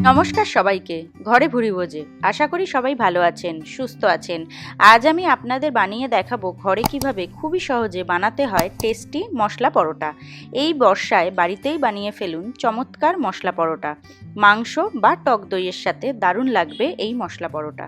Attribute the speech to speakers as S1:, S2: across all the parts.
S1: নমস্কার সবাইকে। ঘরে ভুরি ভোজে আশা করি সবাই ভালো আছেন, সুস্থ আছেন। আজ আমি আপনাদের বানিয়ে দেখাবো ঘরে কিভাবে খুবই সহজে বানাতে হয় টেস্টি মশলা পরোটা। এই বর্ষায় বাড়িতেই বানিয়ে ফেলুন চমৎকার মশলা পরোটা। মাংস বা টক দইয়ের সাথে দারুণ লাগবে এই মশলা পরোটা।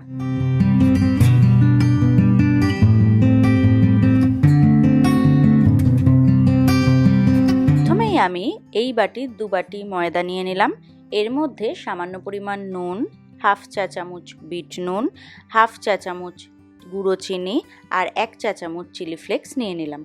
S1: প্রথমেই আমি এই বাটির 2 বাটি ময়দা নিয়ে নিলাম। এর মধ্যে সামান্য পরিমাণ নুন, হাফ চা চামচ বিট নুন, হাফ চা চামচ গুঁড়ো চিনি আর 1 চা চামচ চিলি ফ্লেক্স নিয়ে নিলাম।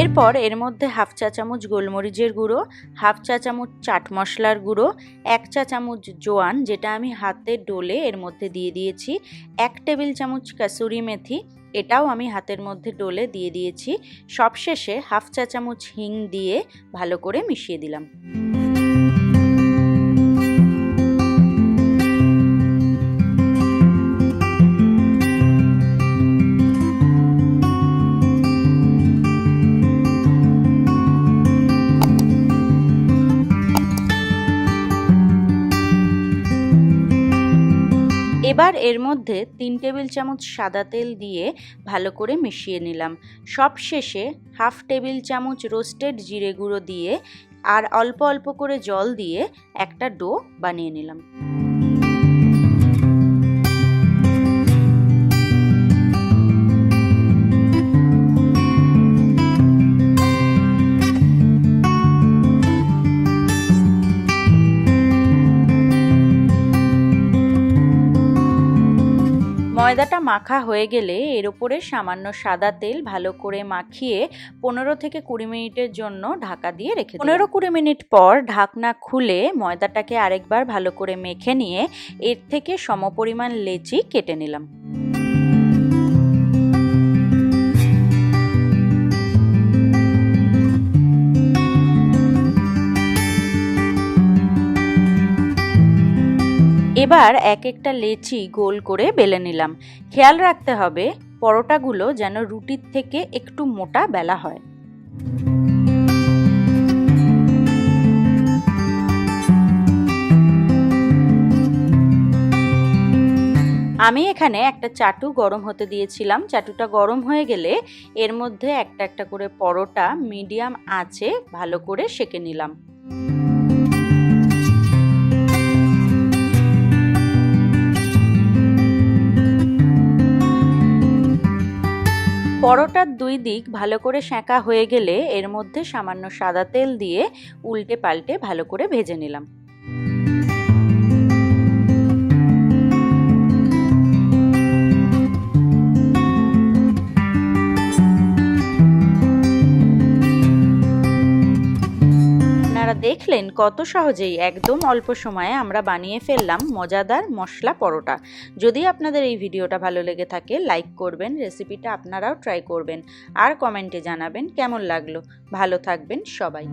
S1: এরপর এর মধ্যে হাফ চা চামচ গোলমরিচের গুঁড়ো, হাফ চা চামচ চাট মশলার গুঁড়ো, 1 চা চামচ জোয়ান যেটা আমি হাতে ডলে এর মধ্যে দিয়ে দিয়েছি, 1 টেবিল চামচ কাসুরি মেথি এটাও আমি হাতের মধ্যে ডলে দিয়ে দিয়েছি। সবশেষে হাফ চা চামচ হিং দিয়ে ভালো করে মিশিয়ে দিলাম। এবার এর মধ্যে 3 টেবিল চামচ সাদা তেল দিয়ে ভালো করে মিশিয়ে নিলাম। সবশেষে হাফ টেবিল চামচ রোস্টেড জিরে গুঁড়ো দিয়ে আর অল্প অল্প করে জল দিয়ে একটা ডো বানিয়ে নিলাম। ময়দাটা মাখা হয়ে গেলে এর উপরে সামান্য সাদা তেল ভালো করে মাখিয়ে 15 থেকে 20 মিনিটের জন্য ঢাকা দিয়ে রেখে দিন। 15-20 মিনিট পর ঢাকনা খুলে ময়দাটাকে আরেকবার ভালো করে মেখে নিয়ে এর থেকে সমপরিমাণ লেচি কেটে নিলাম। এবার এক একটা লেচি গোল করে বেলে নিলাম। খেয়াল রাখতে হবে পরোটাগুলো যেন রুটির থেকে একটু মোটা বেলা হয়। আমি এখানে একটা চাটু গরম হতে দিয়েছিলাম। চাটুটা গরম হয়ে গেলে এর মধ্যে একটা একটা করে পরোটা মিডিয়াম আঁচে ভালো করে সেঁকে নিলাম। পরোটার 2 দিক ভালো করে সেঁকা হয়ে গেলে এর মধ্যে সামান্য সাদা তেল দিয়ে উল্টে পাল্টে ভালো করে ভেজে নিলাম। দেখলেন কত সহজেই একদম অল্প সময়ে আমরা বানিয়ে ফেললাম মজাদার মশলা পরোটা। যদি আপনাদের এই ভিডিওটা ভালো লেগে থাকে লাইক করবেন, রেসিপিটা আপনারাও ট্রাই করবেন আর কমেন্টে জানাবেন কেমন লাগলো। ভালো থাকবেন সবাই।